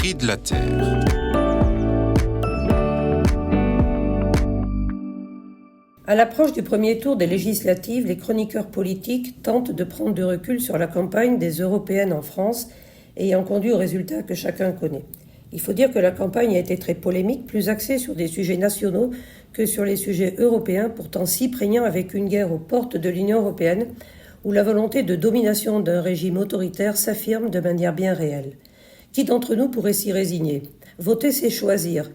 cris de la terre. À l'approche du premier tour des législatives, les chroniqueurs politiques tentent de prendre du recul sur la campagne des européennes en France, ayant conduit aux résultats que chacun connaît. Il faut dire que la campagne a été très polémique, plus axée sur des sujets nationaux que sur les sujets européens, pourtant si prégnants avec une guerre aux portes de l'Union européenne, où la volonté de domination d'un régime autoritaire s'affirme de manière bien réelle. Qui d'entre nous pourrait s'y résigner ? Voter, c'est choisir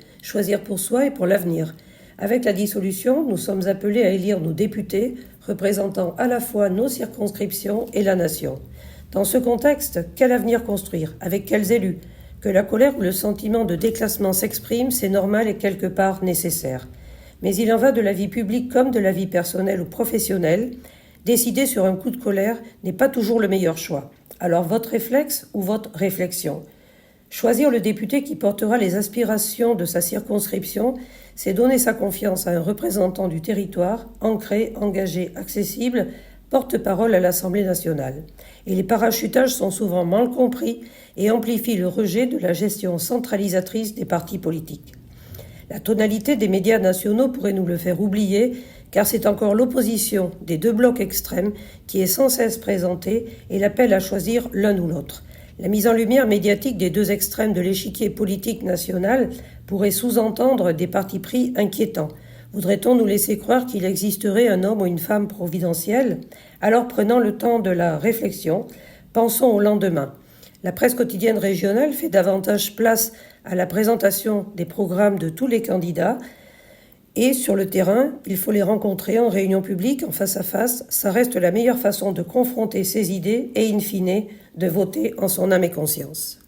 pour soi et pour l'avenir. Avec la dissolution, nous sommes appelés à élire nos députés, représentant à la fois nos circonscriptions et la nation. Dans ce contexte, quel avenir construire ? Avec quels élus ? Que la colère ou le sentiment de déclassement s'exprime, c'est normal et quelque part nécessaire. Mais il en va de la vie publique comme de la vie personnelle ou professionnelle. Décider sur un coup de colère n'est pas toujours le meilleur choix. Alors votre réflexe ou votre réflexion ? Choisir le député qui portera les aspirations de sa circonscription, c'est donner sa confiance à un représentant du territoire, ancré, engagé, accessible, porte-parole à l'Assemblée nationale. Et les parachutages sont souvent mal compris et amplifient le rejet de la gestion centralisatrice des partis politiques. La tonalité des médias nationaux pourrait nous le faire oublier, car c'est encore l'opposition des deux blocs extrêmes qui est sans cesse présentée et l'appel à choisir l'un ou l'autre. La mise en lumière médiatique des deux extrêmes de l'échiquier politique national pourrait sous-entendre des partis pris inquiétants. Voudrait-on nous laisser croire qu'il existerait un homme ou une femme providentielle ? Alors prenant le temps de la réflexion, pensons au lendemain. La presse quotidienne régionale fait davantage place à la présentation des programmes de tous les candidats et sur le terrain, il faut les rencontrer en réunion publique, en face à face. Ça reste la meilleure façon de confronter ses idées et in fine de voter en son âme et conscience.